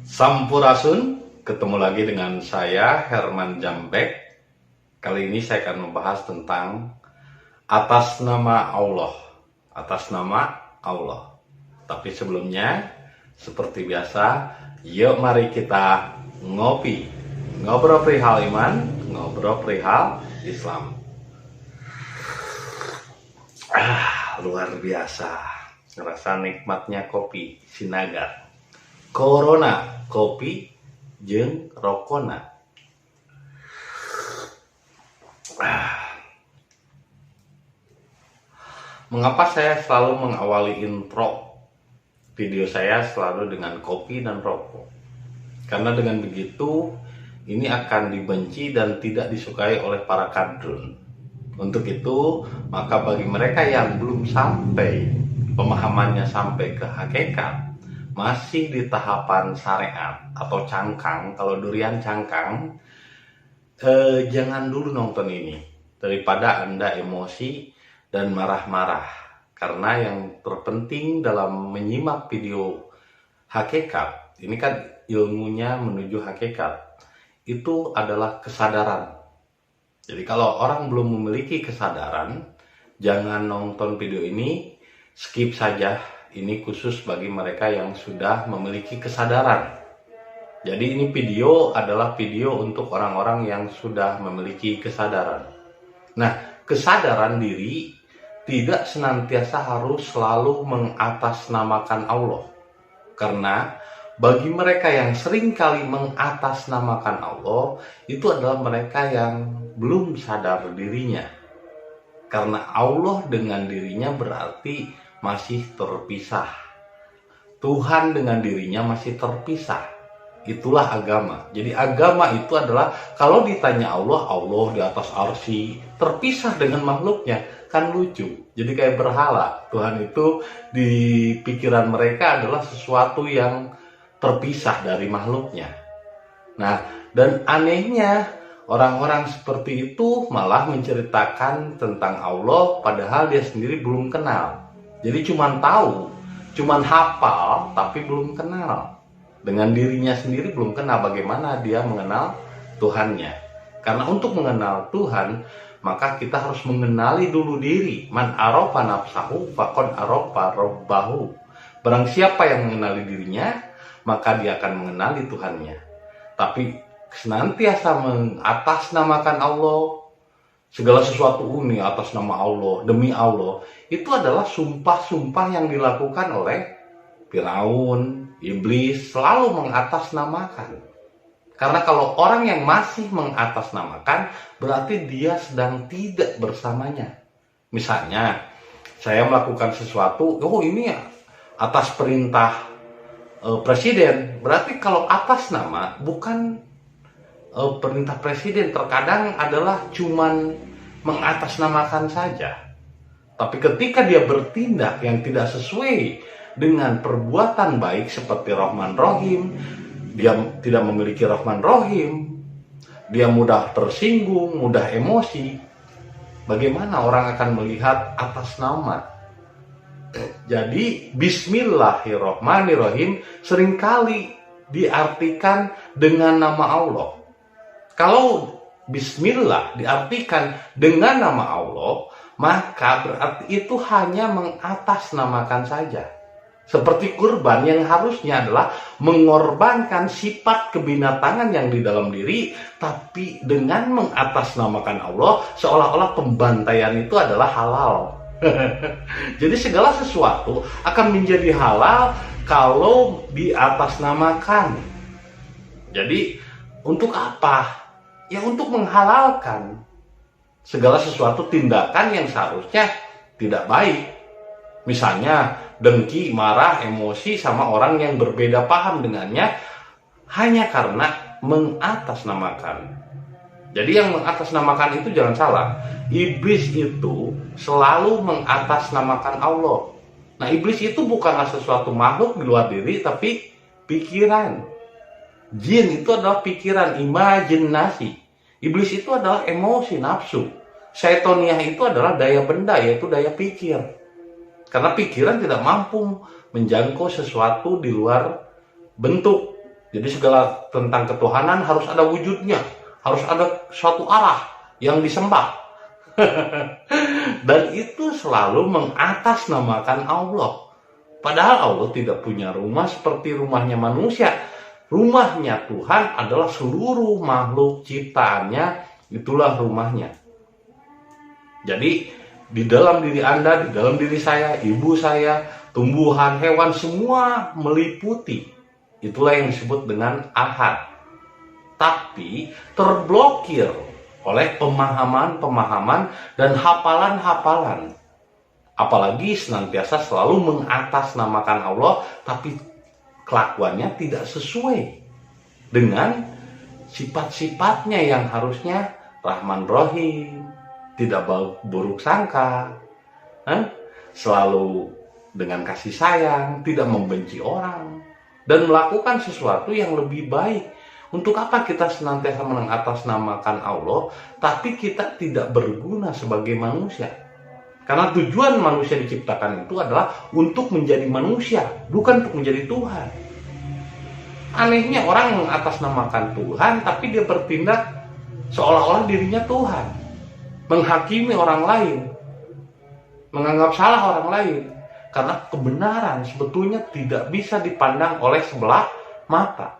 Sampurasun, ketemu lagi dengan saya Herman Jambek. Kali ini saya akan membahas tentang atas nama Allah. Atas nama Allah. Tapi sebelumnya, seperti biasa, yuk mari kita ngopi. Ngobrol perihal iman, ngobrol perihal Islam. Luar biasa. Ngerasa nikmatnya kopi Sinagar. Corona, kopi jeung rokona. Mengapa saya selalu mengawali intro video saya selalu dengan kopi dan rokok? Karena dengan begitu ini akan dibenci dan tidak disukai oleh para kadrun. Untuk itu, maka bagi mereka yang belum sampai pemahamannya sampai ke hakikat, masih di tahapan syariat atau cangkang, kalau durian cangkang, jangan dulu nonton ini daripada Anda emosi dan marah-marah. Karena yang terpenting dalam menyimak video hakikat, ini kan ilmunya menuju hakikat, itu adalah kesadaran. Jadi kalau orang belum memiliki kesadaran, jangan nonton video ini, skip saja. Ini khusus bagi mereka yang sudah memiliki kesadaran. Jadi ini video adalah video untuk orang-orang yang sudah memiliki kesadaran. Nah, kesadaran diri tidak senantiasa harus selalu mengatasnamakan Allah. Karena bagi mereka yang seringkali mengatasnamakan Allah, itu adalah mereka yang belum sadar dirinya. Karena Allah dengan dirinya berarti masih terpisah. Tuhan dengan dirinya masih terpisah. Itulah agama. Jadi agama itu adalah kalau ditanya Allah, Allah di atas arsy, terpisah dengan makhluknya. Kan lucu. Jadi kayak berhala. Tuhan itu di pikiran mereka adalah sesuatu yang terpisah dari makhluknya. Nah, dan anehnya orang-orang seperti itu malah menceritakan tentang Allah padahal dia sendiri belum kenal. Jadi cuman tahu, cuman hafal, tapi belum kenal. Dengan dirinya sendiri belum kenal, bagaimana dia mengenal Tuhannya. Karena untuk mengenal Tuhan, maka kita harus mengenali dulu diri. Man arofa nafsahu faqad arofa rabbahu. Barang siapa yang mengenali dirinya, maka dia akan mengenali Tuhannya. Tapi senantiasa mengatasnamakan Allah, segala sesuatu ini atas nama Allah, demi Allah, itu adalah sumpah-sumpah yang dilakukan oleh Firaun, iblis, selalu mengatasnamakan. Karena kalau orang yang masih mengatasnamakan, berarti dia sedang tidak bersamanya. Misalnya, saya melakukan sesuatu, oh ini ya atas perintah presiden, berarti kalau atas nama bukan perintah presiden, terkadang adalah cuman mengatasnamakan saja. Tapi ketika dia bertindak yang tidak sesuai dengan perbuatan baik seperti Rahman Rahim, dia tidak memiliki Rahman Rahim, dia mudah tersinggung, mudah emosi, bagaimana orang akan melihat atas nama? Jadi Bismillahirrahmanirrahim seringkali diartikan dengan nama Allah. Kalau Bismillah diartikan dengan nama Allah, maka berarti itu hanya mengatasnamakan saja. Seperti kurban yang harusnya adalah mengorbankan sifat kebinatangan yang di dalam diri, tapi dengan mengatasnamakan Allah, seolah-olah pembantaian itu adalah halal. Jadi segala sesuatu akan menjadi halal kalau diatasnamakan. Jadi untuk apa? Ya untuk menghalalkan segala sesuatu tindakan yang seharusnya tidak baik. Misalnya dengki, marah, emosi sama orang yang berbeda paham dengannya hanya karena mengatasnamakan. Jadi yang mengatasnamakan itu jangan salah. Iblis itu selalu mengatasnamakan Allah. Nah, iblis itu bukanlah sesuatu makhluk di luar diri, tapi pikiran. Jin itu adalah pikiran, imajinasi. Iblis itu adalah emosi, nafsu. Syaitoniah itu adalah daya benda, yaitu daya pikir. Karena pikiran tidak mampu menjangkau sesuatu di luar bentuk. Jadi segala tentang ketuhanan harus ada wujudnya, harus ada suatu arah yang disembah. Dan itu selalu mengatasnamakan Allah. Padahal Allah tidak punya rumah seperti rumahnya manusia. Rumahnya Tuhan adalah seluruh makhluk ciptaannya, itulah rumahnya. Jadi di dalam diri Anda, di dalam diri saya, ibu saya, tumbuhan, hewan, semua meliputi. Itulah yang disebut dengan ahad. Tapi terblokir oleh pemahaman-pemahaman dan hafalan-hafalan. Apalagi senantiasa selalu mengatasnamakan Allah, tapi kelakuannya tidak sesuai dengan sifat-sifatnya yang harusnya Rahman Rahim, tidak buruk sangka, selalu dengan kasih sayang, tidak membenci orang, dan melakukan sesuatu yang lebih baik. Untuk apa kita senantiasa mengatasnamakan Allah, tapi kita tidak berguna sebagai manusia? Karena tujuan manusia diciptakan itu adalah untuk menjadi manusia, bukan untuk menjadi Tuhan. Anehnya orang mengatasnamakan Tuhan, tapi dia bertindak seolah-olah dirinya Tuhan. Menghakimi orang lain, menganggap salah orang lain. Karena kebenaran sebetulnya tidak bisa dipandang oleh sebelah mata.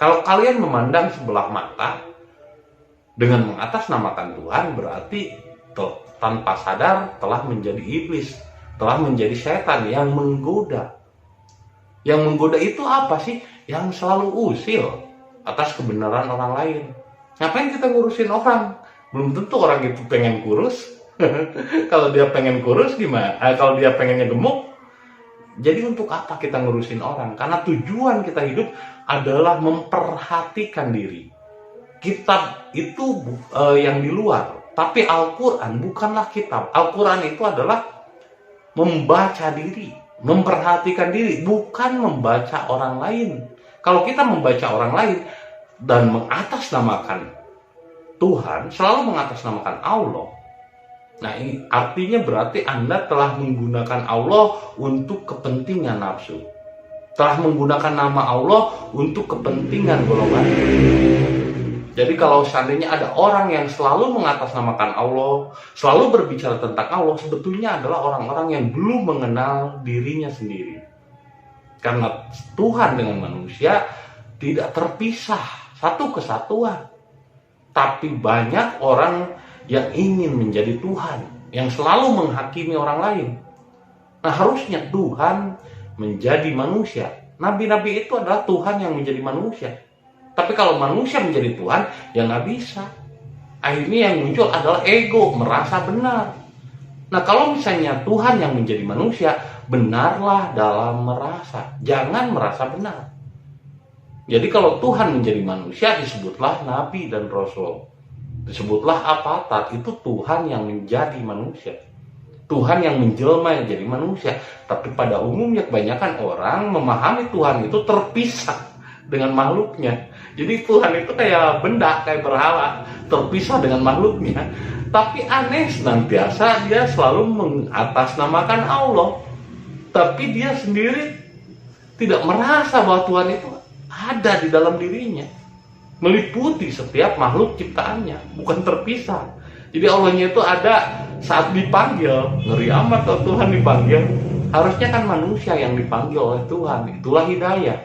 Kalau kalian memandang sebelah mata dengan mengatasnamakan Tuhan, berarti tanpa sadar telah menjadi iblis, telah menjadi setan yang menggoda. Yang menggoda itu apa sih? Yang selalu usil atas kebenaran orang lain. Ngapain kita ngurusin orang? Belum tentu orang itu pengen kurus. Kalau dia pengen kurus gimana? Kalau dia pengennya gemuk, jadi untuk apa kita ngurusin orang? Karena tujuan kita hidup adalah memperhatikan diri. Kitab itu yang di luar, tapi Al-Quran bukanlah kitab. Al-Quran itu adalah membaca diri, memperhatikan diri, bukan membaca orang lain. Kalau kita membaca orang lain dan mengatasnamakan Tuhan, selalu mengatasnamakan Allah, nah ini artinya berarti Anda telah menggunakan Allah untuk kepentingan nafsu. Telah menggunakan nama Allah untuk kepentingan golongan. Jadi kalau seandainya ada orang yang selalu mengatasnamakan Allah, selalu berbicara tentang Allah, sebetulnya adalah orang-orang yang belum mengenal dirinya sendiri. Karena Tuhan dengan manusia tidak terpisah, satu kesatuan. Tapi banyak orang yang ingin menjadi Tuhan, yang selalu menghakimi orang lain. Nah, harusnya Tuhan menjadi manusia. Nabi-nabi itu adalah Tuhan yang menjadi manusia. Tapi kalau manusia menjadi Tuhan, ya nggak bisa. Akhirnya yang muncul adalah ego, merasa benar. Nah, kalau misalnya Tuhan yang menjadi manusia, benarlah dalam merasa, jangan merasa benar. Jadi kalau Tuhan menjadi manusia, disebutlah Nabi dan Rasul. Disebutlah Avatar, itu Tuhan yang menjadi manusia. Tuhan yang menjelma menjadi manusia. Tapi pada umumnya kebanyakan orang memahami Tuhan itu terpisah dengan makhluknya. Jadi Tuhan itu kayak benda, kayak berhala, terpisah dengan makhluknya. Tapi aneh, senantiasa dia selalu mengatasnamakan Allah. Tapi dia sendiri tidak merasa bahwa Tuhan itu ada di dalam dirinya, meliputi setiap makhluk ciptaannya, bukan terpisah. Jadi Allahnya itu ada saat dipanggil. Ngeri amat kalau Tuhan dipanggil. Harusnya kan manusia yang dipanggil oleh Tuhan. Itulah hidayah.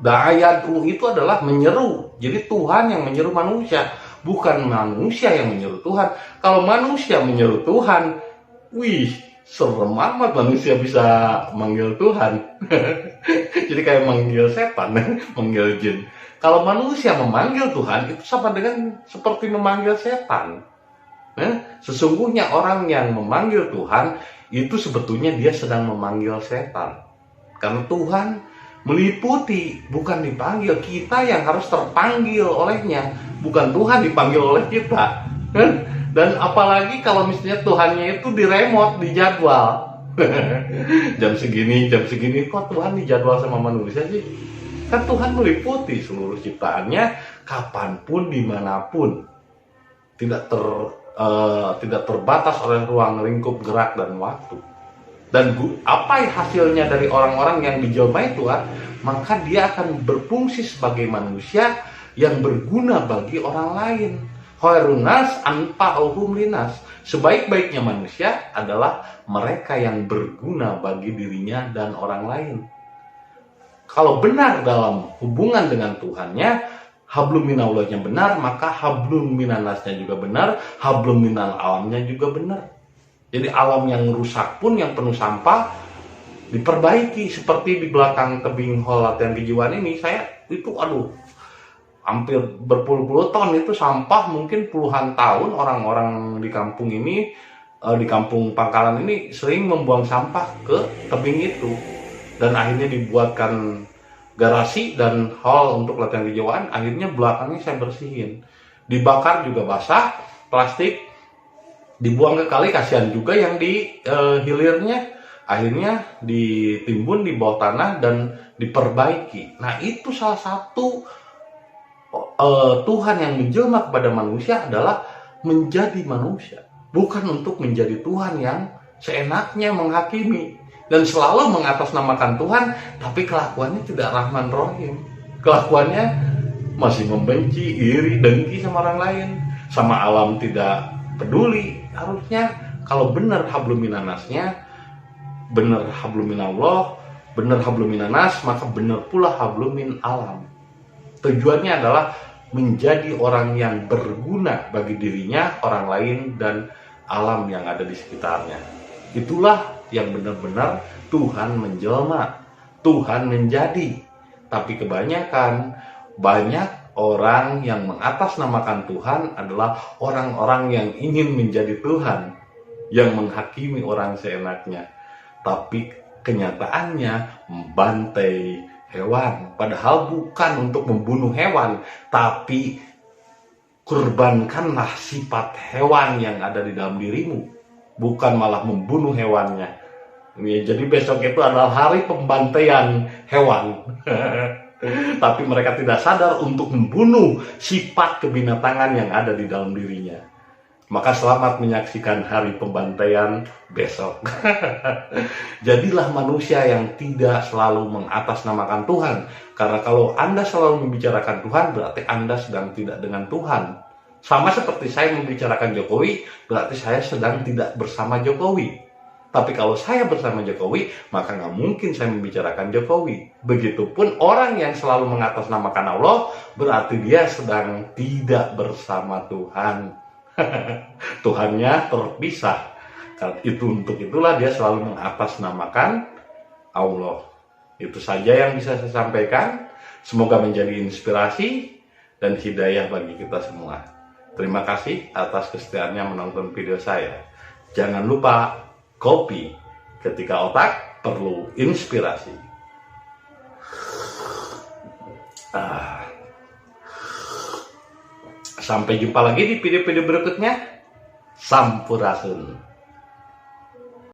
Da'ayatu itu adalah menyeru. Jadi Tuhan yang menyeru manusia, bukan manusia yang menyeru Tuhan. Kalau manusia menyeru Tuhan, wih, serem amat manusia bisa manggil Tuhan. Jadi kayak manggil setan, manggil jin. Kalau manusia memanggil Tuhan, itu sama dengan seperti memanggil setan. Sesungguhnya orang yang memanggil Tuhan, itu sebetulnya dia sedang memanggil setan. Karena Tuhan meliputi, bukan dipanggil. Kita yang harus terpanggil olehnya, bukan Tuhan dipanggil oleh kita. Dan apalagi kalau misalnya Tuhannya itu di remote, di jadwal. jam segini, kok Tuhan dijadwal sama manusia sih? Kan Tuhan meliputi seluruh ciptaannya, kapanpun, dimanapun. Tidak terbatas oleh ruang lingkup gerak dan waktu. Dan apa hasilnya dari orang-orang yang dijelmai Tuhan? maka dia akan berfungsi sebagai manusia yang berguna bagi orang lain. Khairun nas anfa'uhum linas. Sebaik-baiknya manusia adalah mereka yang berguna bagi dirinya dan orang lain. Kalau benar dalam hubungan dengan Tuhannya, hablum minallahnya benar, maka hablum minannasnya juga benar, hablum minal alamnya juga benar. Jadi alam yang rusak pun, yang penuh sampah, diperbaiki. Seperti di belakang tebing hall latihan kejiwaan ini, saya itu hampir berpuluh-puluh ton itu sampah, mungkin puluhan tahun orang-orang di kampung ini, di kampung Pangkalan ini sering membuang sampah ke tebing itu, dan akhirnya dibuatkan garasi dan hall untuk latihan kejiwaan. Akhirnya belakangnya saya bersihin, dibakar juga basah, plastik dibuang ke kali, kasihan juga yang di hilirnya. Akhirnya ditimbun di bawah tanah dan diperbaiki. Nah, itu salah satu Tuhan yang menjelma kepada manusia adalah menjadi manusia, bukan untuk menjadi Tuhan yang seenaknya menghakimi dan selalu mengatasnamakan Tuhan, tapi kelakuannya tidak rahman rahim. Kelakuannya masih membenci, iri, dengki sama orang lain, sama alam tidak peduli. Harusnya kalau benar hablum minannasnya, benar hablum minallah, benar hablum minannas, maka benar pula hablum min alam. Tujuannya adalah menjadi orang yang berguna bagi dirinya, orang lain, dan alam yang ada di sekitarnya. Itulah yang benar-benar Tuhan menjelma, Tuhan menjadi. Tapi kebanyakan, banyak orang yang mengatasnamakan Tuhan adalah orang-orang yang ingin menjadi Tuhan, yang menghakimi orang seenaknya. Tapi kenyataannya membantai hewan, padahal bukan untuk membunuh hewan, tapi kurbankanlah sifat hewan yang ada di dalam dirimu, bukan malah membunuh hewannya. Jadi besok itu adalah hari pembantaian hewan. Tapi mereka tidak sadar untuk membunuh sifat kebinatangan yang ada di dalam dirinya. Maka selamat menyaksikan hari pembantaian besok. Jadilah manusia yang tidak selalu mengatasnamakan Tuhan. Karena kalau Anda selalu membicarakan Tuhan, berarti Anda sedang tidak dengan Tuhan. Sama seperti saya membicarakan Jokowi, berarti saya sedang tidak bersama Jokowi. Tapi kalau saya bersama Jokowi, maka nggak mungkin saya membicarakan Jokowi. Begitupun orang yang selalu mengatasnamakan Allah, berarti dia sedang tidak bersama Tuhan. Tuhannya terpisah. Untuk itulah dia selalu mengatasnamakan Allah. Itu saja yang bisa saya sampaikan. Semoga menjadi inspirasi dan hidayah bagi kita semua. Terima kasih atas kesetiaannya menonton video saya. Jangan lupa kopi ketika otak perlu inspirasi. Sampai jumpa lagi di video-video berikutnya. Sampurasun.